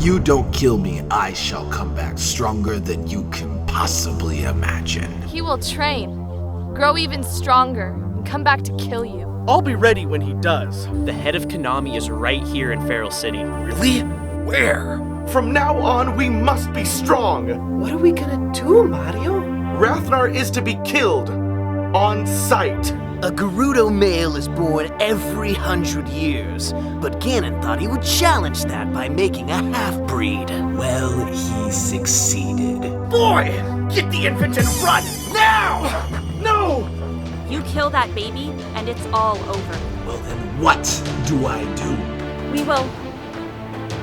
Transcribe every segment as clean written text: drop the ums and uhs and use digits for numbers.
If you don't kill me, I shall come back stronger than you can possibly imagine. He will train, grow even stronger, and come back to kill you. I'll be ready when he does. The head of Konami is right here in Feral City. Really? Where? From now on, we must be strong. What are we gonna do, Mario? Rathnar is to be killed. On sight. A Gerudo male is born every 100 years, but Ganon thought he would challenge that by making a half-breed. Well, he succeeded. Boy, get the infant and run, now! No! You kill that baby, and it's all over. Well, then what do I do? We will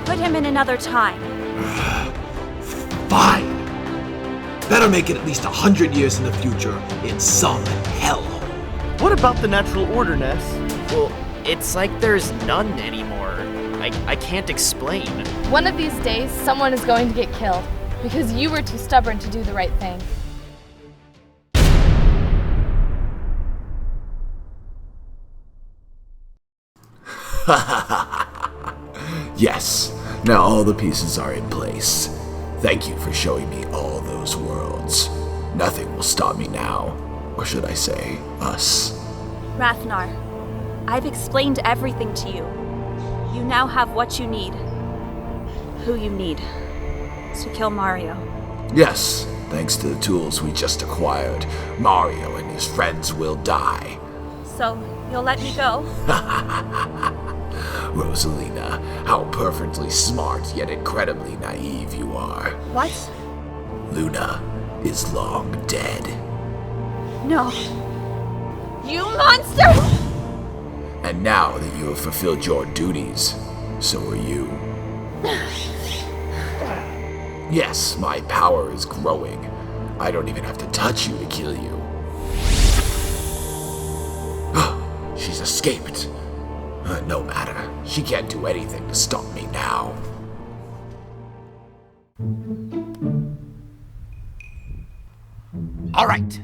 put him in another time. Fine. Better make it at least 100 years in the future in some hellhole. What about the natural order, Ness? Well, it's like there's none anymore. I can't explain. One of these days, someone is going to get killed because you were too stubborn to do the right thing. Yes, now all the pieces are in place. Thank you for showing me all those worlds. Nothing will stop me now. Or should I say, us. Rathnar, I've explained everything to you. You now have what you need. Who you need. To kill Mario. Yes, thanks to the tools we just acquired, Mario and his friends will die. So, you'll let me go? Rosalina, how perfectly smart yet incredibly naive you are. What? Luna is long dead. No. You monster! And now that you have fulfilled your duties, so are you. Yes, my power is growing. I don't even have to touch you to kill you. She's escaped. No matter. She can't do anything to stop me now. All right.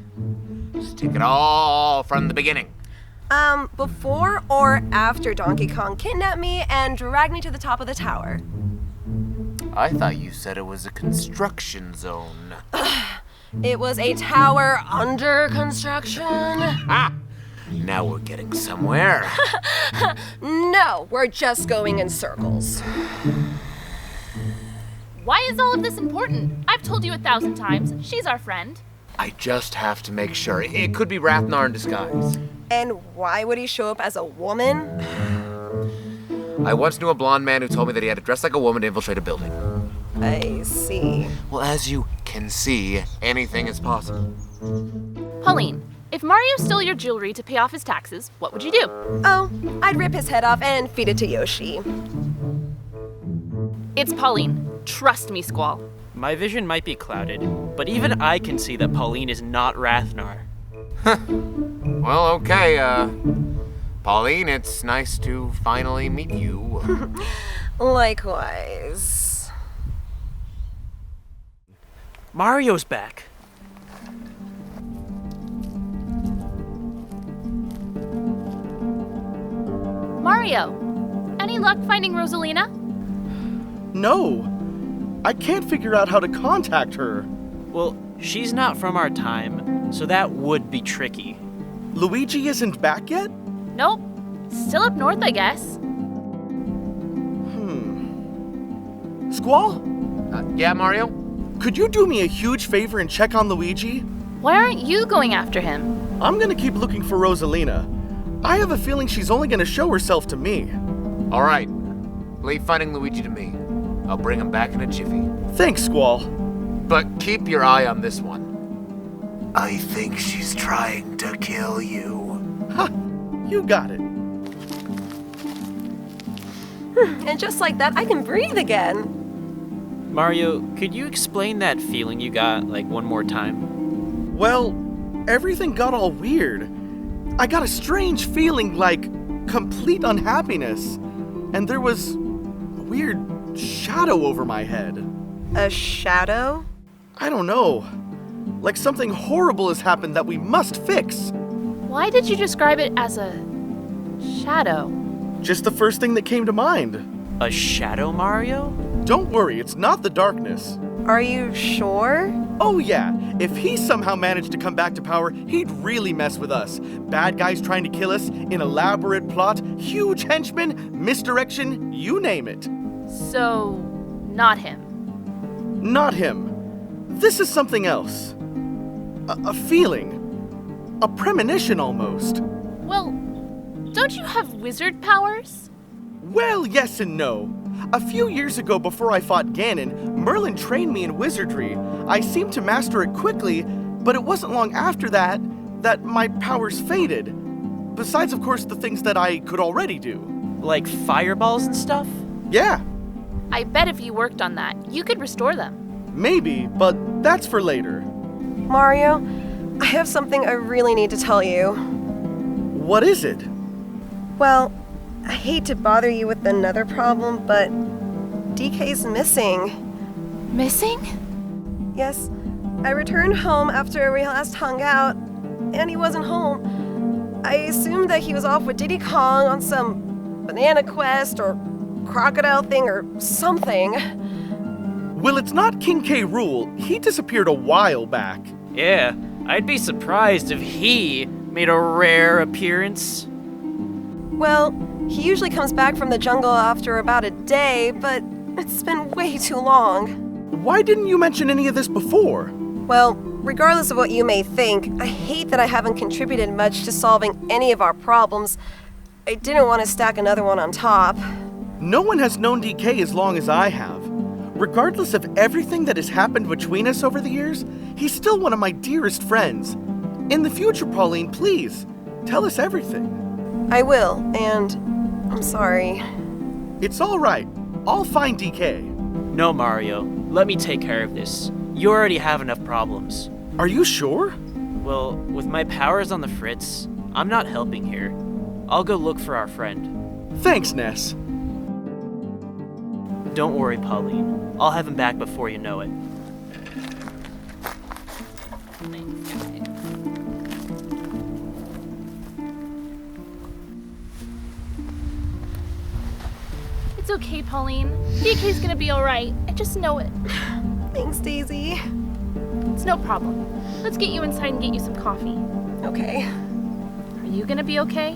Let's take it all from the beginning. Before or after Donkey Kong kidnapped me and dragged me to the top of the tower? I thought you said it was a construction zone. It was a tower under construction. Ah! Now we're getting somewhere. No, we're just going in circles. Why is all of this important? I've told you 1,000 times. She's our friend. I just have to make sure. It could be Rathnar in disguise. And why would he show up as a woman? I once knew a blonde man who told me that he had to dress like a woman to infiltrate a building. I see. Well, as you can see, anything is possible. Pauline, if Mario stole your jewelry to pay off his taxes, what would you do? Oh, I'd rip his head off and feed it to Yoshi. It's Pauline. Trust me, Squall. My vision might be clouded, but even I can see that Pauline is not Rathnar. Well, okay, Pauline, it's nice to finally meet you. Likewise. Mario's back. Mario, any luck finding Rosalina? No. I can't figure out how to contact her. Well, she's not from our time, so that would be tricky. Luigi isn't back yet? Nope. Still up north, I guess. Squall? Yeah, Mario? Could you do me a huge favor and check on Luigi? Why aren't you going after him? I'm gonna keep looking for Rosalina. I have a feeling she's only gonna show herself to me. All right. Leave finding Luigi to me. I'll bring him back in a jiffy. Thanks, Squall. But keep your eye on this one. I think she's trying to kill you. Ha! You got it. And just like that, I can breathe again. Mario, could you explain that feeling you got, like, one more time? Well, everything got all weird. I got a strange feeling like complete unhappiness. And there was a weird shadow over my head. A shadow? I don't know. Like something horrible has happened that we must fix. Why did you describe it as a shadow? Just the first thing that came to mind. A shadow, Mario? Don't worry, it's not the darkness. Are you sure? Oh yeah, if he somehow managed to come back to power, he'd really mess with us. Bad guys trying to kill us, an elaborate plot, huge henchmen, misdirection, you name it. So, not him. Not him. This is something else. A feeling. A premonition almost. Well, don't you have wizard powers? Well, yes and no. A few years ago, before I fought Ganon, Merlin trained me in wizardry. I seemed to master it quickly, but it wasn't long after that my powers faded. Besides, of course, the things that I could already do. Like fireballs and stuff? Yeah, I bet if you worked on that, you could restore them. maybe, but that's for later. Mario, I have something I really need to tell you. What is it? Well, I hate to bother you with another problem, but DK's missing. Missing? Yes, I returned home after we last hung out, and he wasn't home. I assumed that he was off with Diddy Kong on some banana quest or crocodile thing or something. Well, it's not King K. Rool. He disappeared a while back. Yeah, I'd be surprised if he made a rare appearance. Well, he usually comes back from the jungle after about a day, but it's been way too long. Why didn't you mention any of this before? Well, regardless of what you may think, I hate that I haven't contributed much to solving any of our problems. I didn't want to stack another one on top. No one has known DK as long as I have. Regardless of everything that has happened between us over the years, he's still one of my dearest friends. In the future, Pauline, please, tell us everything. I will, and I'm sorry. It's all right. I'll find DK. No, Mario, let me take care of this. You already have enough problems. Are you sure? Well, with my powers on the fritz, I'm not helping here. I'll go look for our friend. Thanks, Ness. Don't worry, Pauline. I'll have him back before you know it. It's okay, Pauline. DK's gonna be alright. I just know it. Thanks, Daisy. It's no problem. Let's get you inside and get you some coffee. Okay. Are you gonna be okay?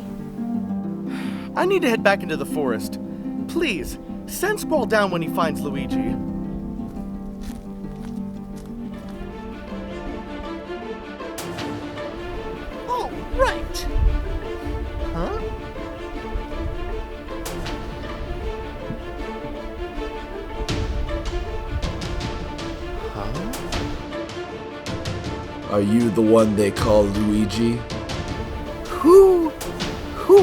I need to head back into the forest. Please, send Squall down when he finds Luigi. Oh, right. Huh? Are you the one they call Luigi? Who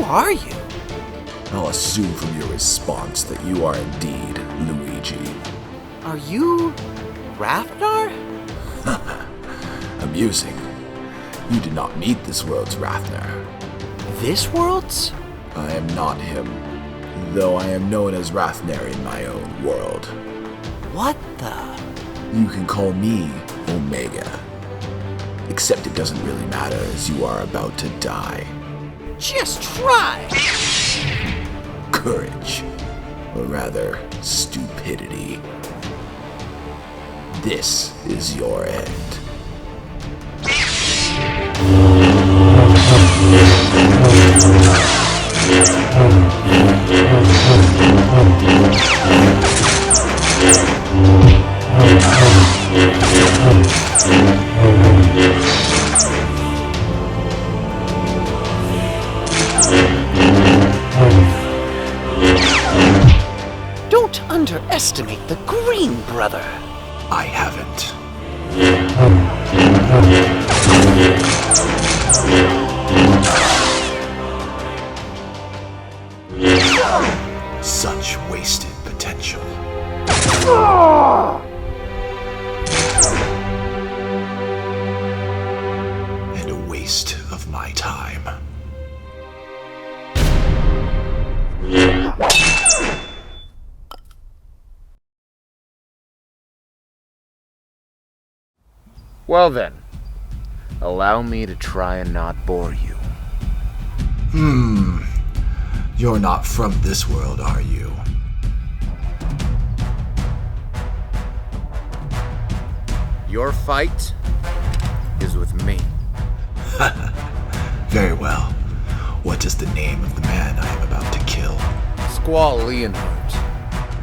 are you? I'll assume from your response that you are indeed Luigi. Are you Rafnar? Amusing. You did not meet this world's Rafnar. This world's? I am not him, though I am known as Rafnar in my own world. What the? You can call me Omega. Except it doesn't really matter as you are about to die. Just try! Courage, or rather, stupidity. This is your end. Don't underestimate the Green Brother. I haven't. Such wasted potential. And a waste of my time. Well then, allow me to try and not bore you. You're not from this world, are you? Your fight is with me. Very well. What is the name of the man I am about to kill? Squall Leonhardt.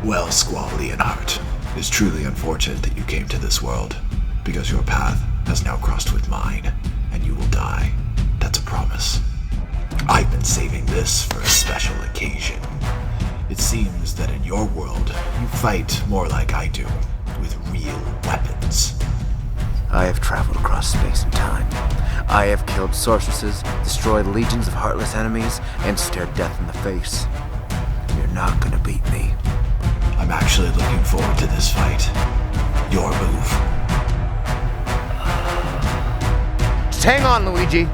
Well, Squall Leonhardt, it is truly unfortunate that you came to this world, because your path has now crossed with mine, and you will die. That's a promise. I've been saving this for a special occasion. It seems that in your world, you fight more like I do, with real weapons. I have traveled across space and time. I have killed sorceresses, destroyed legions of heartless enemies, and stared death in the face. You're not gonna beat me. I'm actually looking forward to this fight. Your move. Just hang on, Luigi.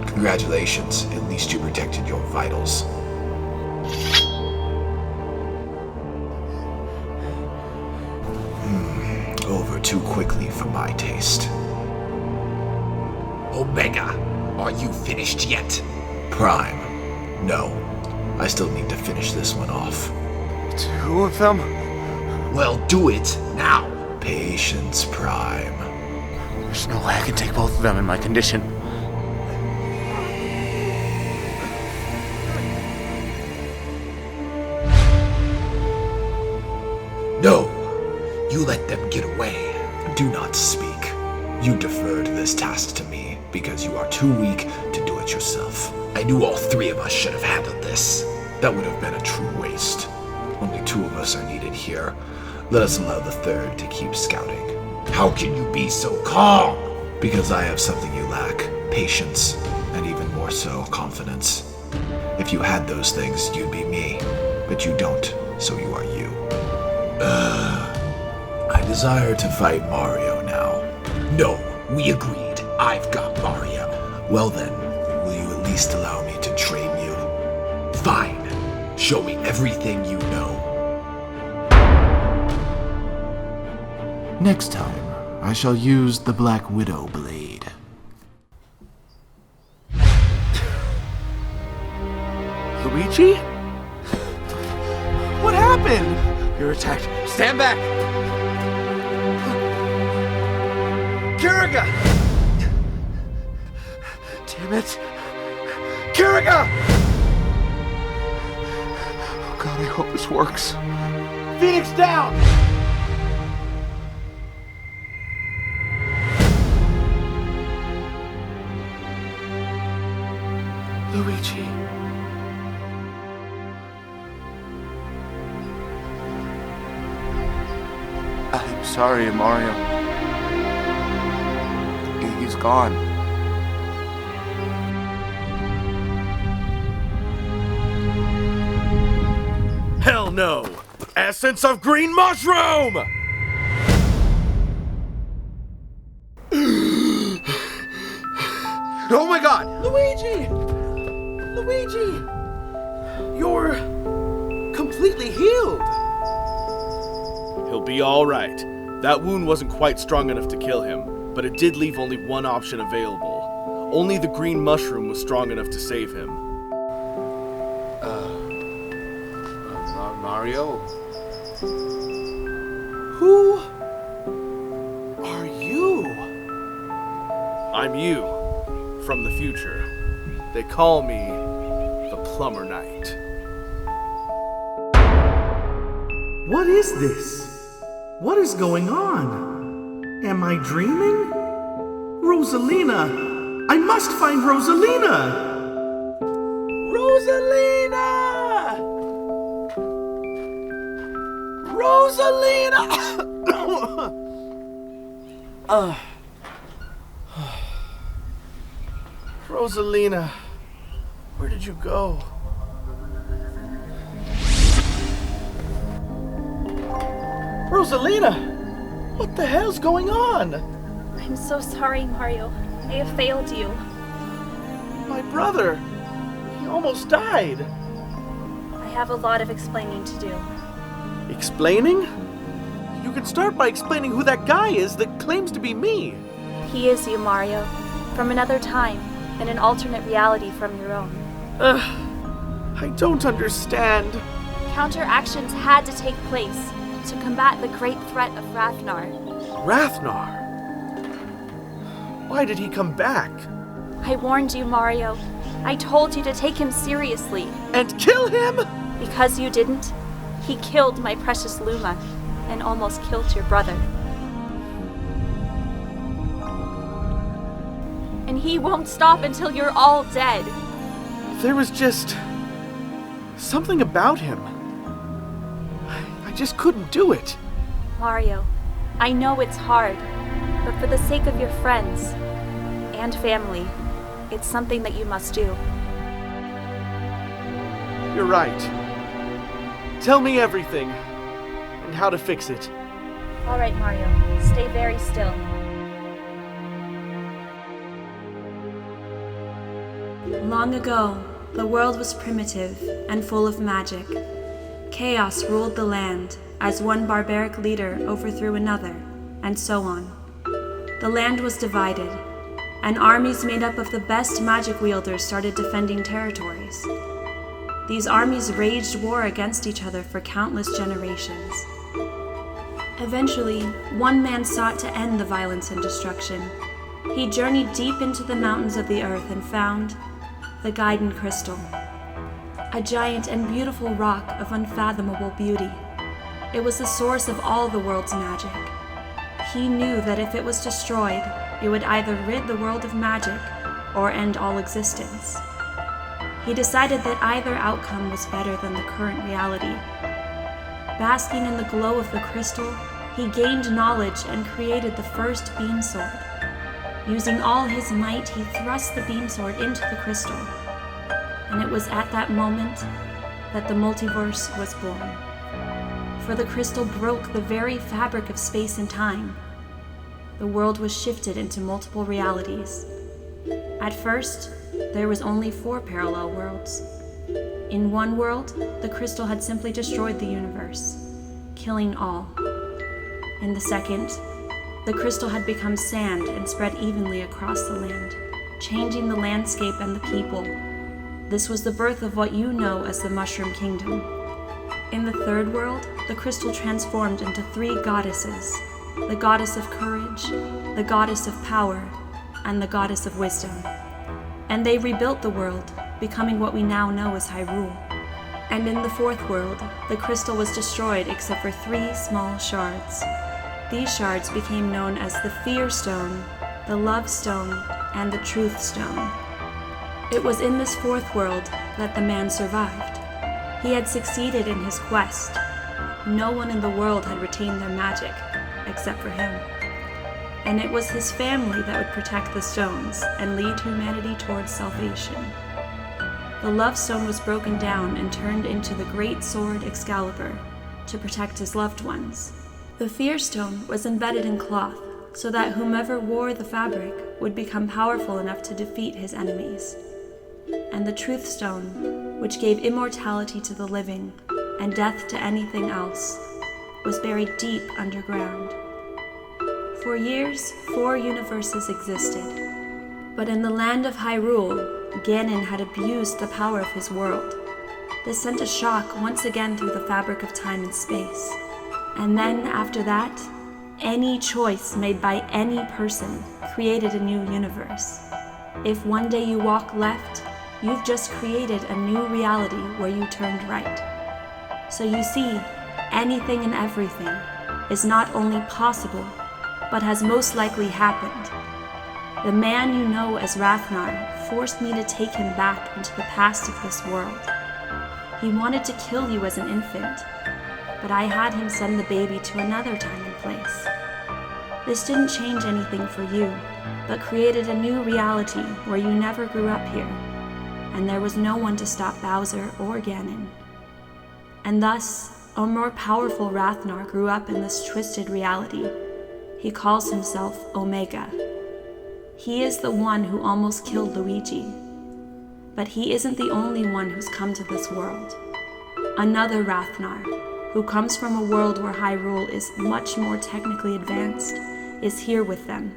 Congratulations, at least you protected your vitals. Over too quickly for my taste. Omega, are you finished yet? Prime. No. I still need to finish this one off. Two of them? Well, do it now. Patience, Prime. There's no way I can take both of them in my condition. No, you let them get away. Do not speak. You deferred this task to me because you are too weak to do it yourself. I knew all three of us should have handled this. That would have been a true waste. Only two of us are needed here. Let us allow the third to keep scouting. How can you be so calm? Because I have something you lack. Patience, and even more so, confidence. If you had those things, you'd be me. But you don't, so you are you. I desire to fight Mario now. No, we agreed. I've got Mario. Well then, will you at least allow me to train you? Fine. Show me everything you know. Next time, I shall use the Black Widow blade. Luigi? What happened? You're attacked. Stand back! Kiriga! Damn it! Kiriga! Oh God, I hope this works. Phoenix down! Luigi. I'm sorry, Mario. He's gone. Hell no! Essence of green mushroom! Oh my God! Luigi! Luigi! You're completely healed. He'll be all right. That wound wasn't quite strong enough to kill him, but it did leave only one option available. Only the green mushroom was strong enough to save him. Mario? Who are you? I'm you, from the future. They call me the Plumber Knight. What is this? What is going on? Am I dreaming? Rosalina! I must find Rosalina! Rosalina! Rosalina! Rosalina, where did you go? Rosalina! What the hell's going on? I'm so sorry, Mario. I have failed you. My brother. He almost died. I have a lot of explaining to do. Explaining? You can start by explaining who that guy is that claims to be me. He is you, Mario. From another time, in an alternate reality from your own. I don't understand. Counteractions had to take place to combat the great threat of Rathnar. Rathnar? Why did he come back? I warned you, Mario. I told you to take him seriously. And kill him? Because you didn't, he killed my precious Luma and almost killed your brother. And he won't stop until you're all dead. There was just something about him. I just couldn't do it. Mario, I know it's hard, but for the sake of your friends and family, it's something that you must do. You're right. Tell me everything and how to fix it. All right, Mario, stay very still. Long ago, the world was primitive and full of magic. Chaos ruled the land as one barbaric leader overthrew another, and so on. The land was divided, and armies made up of the best magic wielders started defending territories. These armies waged war against each other for countless generations. Eventually, one man sought to end the violence and destruction. He journeyed deep into the mountains of the earth and found the Guidon Crystal, a giant and beautiful rock of unfathomable beauty. It was the source of all the world's magic. He knew that if it was destroyed, it would either rid the world of magic or end all existence. He decided that either outcome was better than the current reality. Basking in the glow of the crystal, he gained knowledge and created the first beam sword. Using all his might, he thrust the beam sword into the crystal. And it was at that moment that the multiverse was born. For the crystal broke the very fabric of space and time. The world was shifted into multiple realities. At first, there was only 4 parallel worlds. In one world, the crystal had simply destroyed the universe, killing all. In the second, the crystal had become sand and spread evenly across the land, changing the landscape and the people. This was the birth of what you know as the Mushroom Kingdom. In the third world, the crystal transformed into 3 goddesses, the goddess of courage, the goddess of power, and the goddess of wisdom. And they rebuilt the world, becoming what we now know as Hyrule. And in the fourth world, the crystal was destroyed except for 3 small shards. These shards became known as the Fear Stone, the Love Stone, and the Truth Stone. It was in this fourth world that the man survived. He had succeeded in his quest. No one in the world had retained their magic, except for him. And it was his family that would protect the stones and lead humanity towards salvation. The Love Stone was broken down and turned into the great sword Excalibur to protect his loved ones. The Fear Stone was embedded in cloth so that whomever wore the fabric would become powerful enough to defeat his enemies. And the Truth Stone, which gave immortality to the living and death to anything else, was buried deep underground. For years, 4 universes existed, but in the land of Hyrule, Ganon had abused the power of his world. This sent a shock once again through the fabric of time and space. And then, after that, any choice made by any person created a new universe. If one day you walk left, you've just created a new reality where you turned right. So you see, anything and everything is not only possible, but has most likely happened. The man you know as Rathnar forced me to take him back into the past of this world. He wanted to kill you as an infant, but I had him send the baby to another time and place. This didn't change anything for you, but created a new reality where you never grew up here, and there was no one to stop Bowser or Ganon. And thus, a more powerful Rathnar grew up in this twisted reality, He calls himself Omega. He is the one who almost killed Luigi. But he isn't the only one who's come to this world. Another Rathnar, who comes from a world where Hyrule is much more technically advanced, is here with them.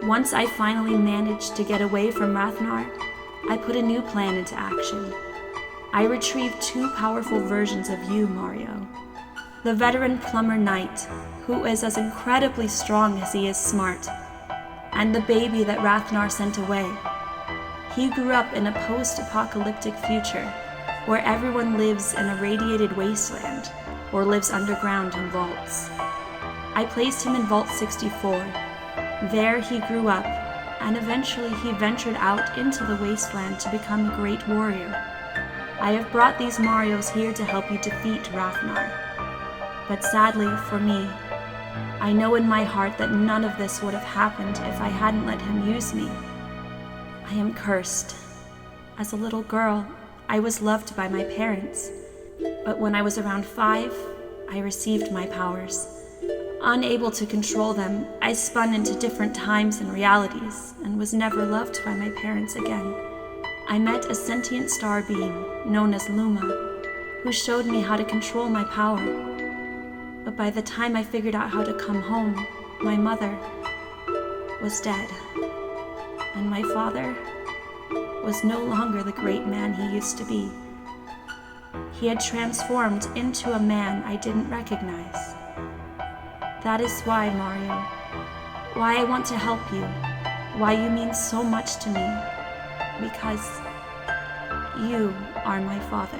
Once I finally managed to get away from Rathnar, I put a new plan into action. I retrieved two powerful versions of you, Mario. The veteran plumber knight, who is as incredibly strong as he is smart, and the baby that Rathnar sent away. He grew up in a post-apocalyptic future where everyone lives in a radiated wasteland or lives underground in vaults. I placed him in Vault 64. There he grew up, and eventually he ventured out into the wasteland to become a great warrior. I have brought these Marios here to help you defeat Rathnar. But sadly for me, I know in my heart that none of this would have happened if I hadn't let him use me. I am cursed. As a little girl, I was loved by my parents, but when I was around 5, I received my powers. Unable to control them, I spun into different times and realities, and was never loved by my parents again. I met a sentient star being, known as Luma, who showed me how to control my power. But by the time I figured out how to come home, my mother was dead. And my father was no longer the great man he used to be. He had transformed into a man I didn't recognize. That is why, Mario, why I want to help you, why you mean so much to me, because you are my father.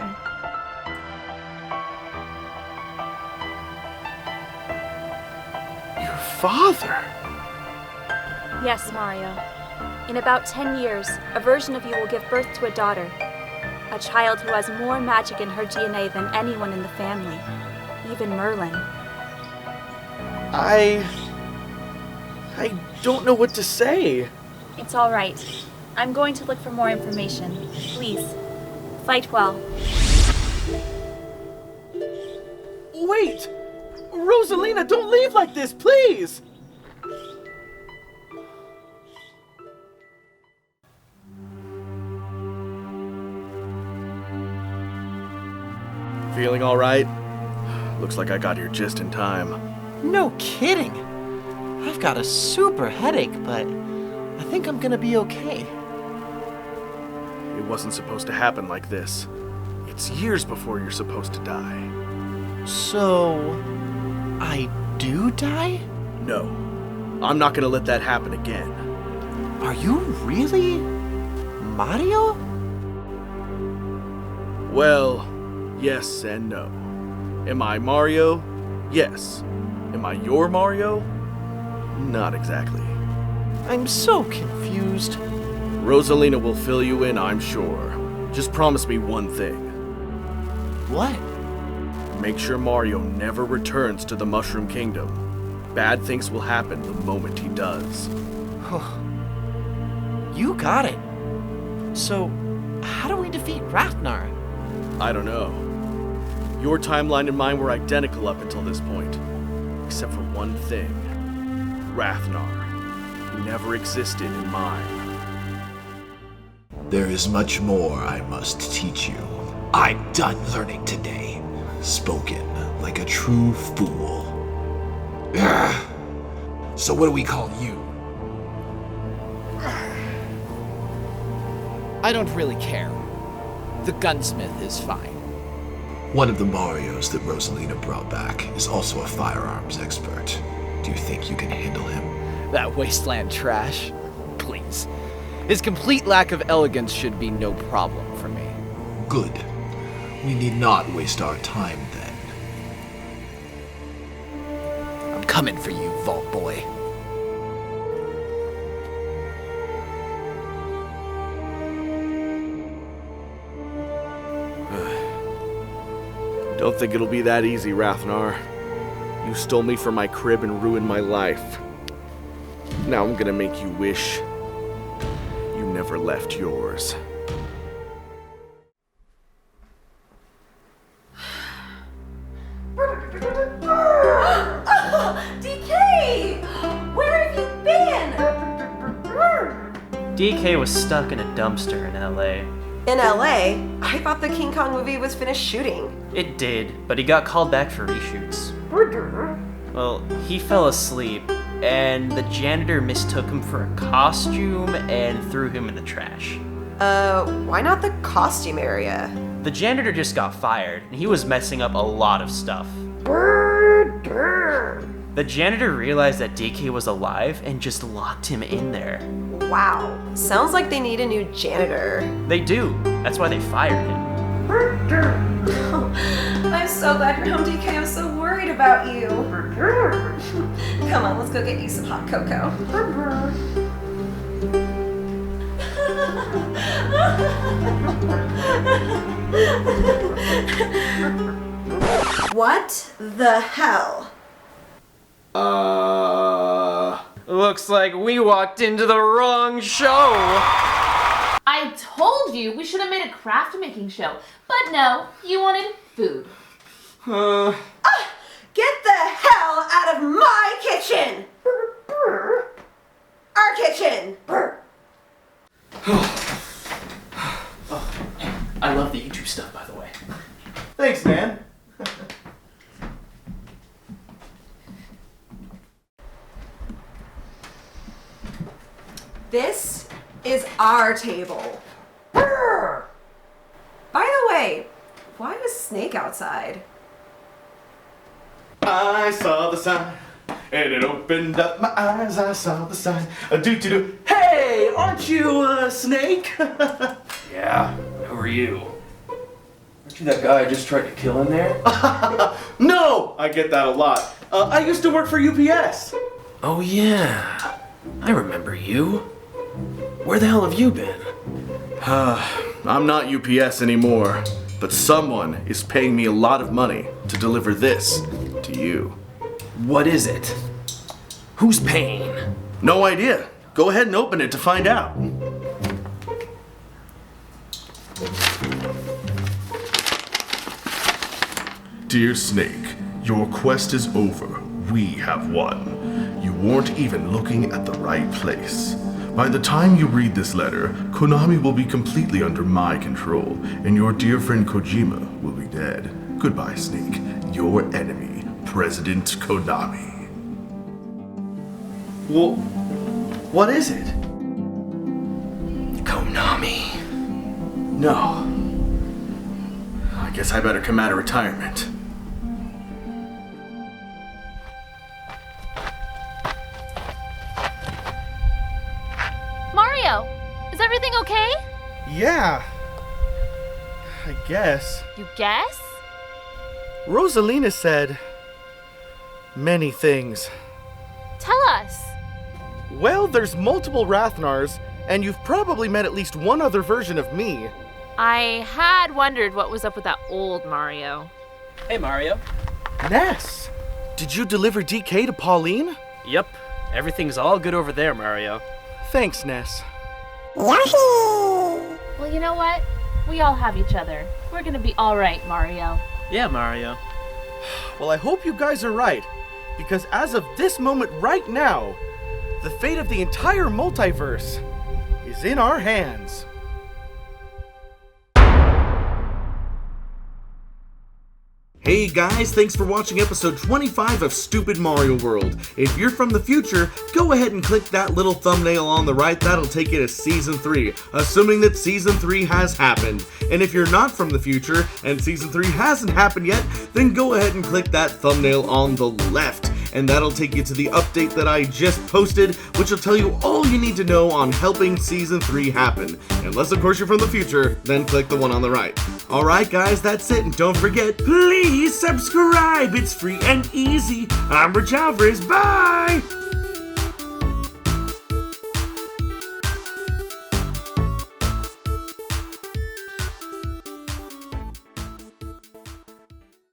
Your father? Yes, Mario. In about 10 years, a version of you will give birth to a daughter. A child who has more magic in her DNA than anyone in the family, even Merlin. I don't know what to say. It's all right. I'm going to look for more information. Please, fight well. Wait! Rosalina, don't leave like this, please! Feeling all right? Looks like I got here just in time. No kidding. I've got a super headache, but I think I'm gonna be okay. It wasn't supposed to happen like this. It's years before you're supposed to die. So, I do die? No. I'm not gonna let that happen again. Are you really Mario? Well, yes and no. Am I Mario? Yes. Am I your Mario? Not exactly. I'm so confused. Rosalina will fill you in, I'm sure. Just promise me one thing. What? Make sure Mario never returns to the Mushroom Kingdom. Bad things will happen the moment he does. You got it. So, how do we defeat Rathnar? I don't know. Your timeline and mine were identical up until this point. Except for one thing. Rathnar. He never existed in mine. There is much more I must teach you. I'm done learning today. Spoken like a true fool. Ugh. So what do we call you? I don't really care. The gunsmith is fine. One of the Marios that Rosalina brought back is also a firearms expert. Do you think you can handle him? That wasteland trash? Please. His complete lack of elegance should be no problem for me. Good. We need not waste our time then. I'm coming for you, Vault Boy. Don't think it'll be that easy, Rathnar. You stole me from my crib and ruined my life. Now I'm gonna make you wish you never left yours. DK! DK was stuck in a dumpster in LA. In LA? I thought the King Kong movie was finished shooting. It did, but he got called back for reshoots. Well, he fell asleep, and the janitor mistook him for a costume and threw him in the trash. Why not the costume area? The janitor just got fired, and he was messing up a lot of stuff. The janitor realized that DK was alive and just locked him in there. Wow. Sounds like they need a new janitor. They do. That's why they fired him. I'm so glad you're home, DK. I'm so worried about you. Come on, let's go get you some hot cocoa. What the hell? Looks like we walked into the wrong show. I told you we should have made a craft making show, but no, you wanted food. Get the hell out of my kitchen! Our kitchen! I love the YouTube stuff, by the way. Thanks, man. This is our table. By the way, why was Snake outside? I saw the sign, and it opened up my eyes. I saw the sign. Do. Hey, aren't you a snake? Yeah, who are you? Aren't you that guy I just tried to kill in there? No, I get that a lot. I used to work for UPS. Oh yeah, I remember you. Where the hell have you been? I'm not UPS anymore, but someone is paying me a lot of money to deliver this to you. What is it? Who's paying? No idea. Go ahead and open it to find out. Dear Snake, your quest is over. We have won. You weren't even looking at the right place. By the time you read this letter, Konami will be completely under my control, and your dear friend Kojima will be dead. Goodbye, Snake. Your enemy, President Konami. Well, what is it? Konami. No. I guess I better come out of retirement. Mario, is everything okay? Yeah. I guess. You guess? Rosalina said many things. Tell us. Well, there's multiple Rathnars, and you've probably met at least one other version of me. I had wondered what was up with that old Mario. Hey, Mario. Ness, did you deliver DK to Pauline? Yep, everything's all good over there, Mario. Thanks, Ness. Well, you know what? We all have each other. We're gonna be all right, Mario. Yeah, Mario. Well, I hope you guys are right, because as of this moment right now, the fate of the entire multiverse is in our hands. Hey guys, thanks for watching episode 25 of Stupid Mario World. If you're from the future, go ahead and click that little thumbnail on the right. That'll take you to Season 3, assuming that Season 3 has happened. And if you're not from the future and Season 3 hasn't happened yet, then go ahead and click that thumbnail on the left. And that'll take you to the update that I just posted, which will tell you all you need to know on helping Season 3 happen. Unless, of course, you're from the future, then click the one on the right. Alright guys, that's it, and don't forget, please subscribe! It's free and easy. I'm Rich Alvarez, bye!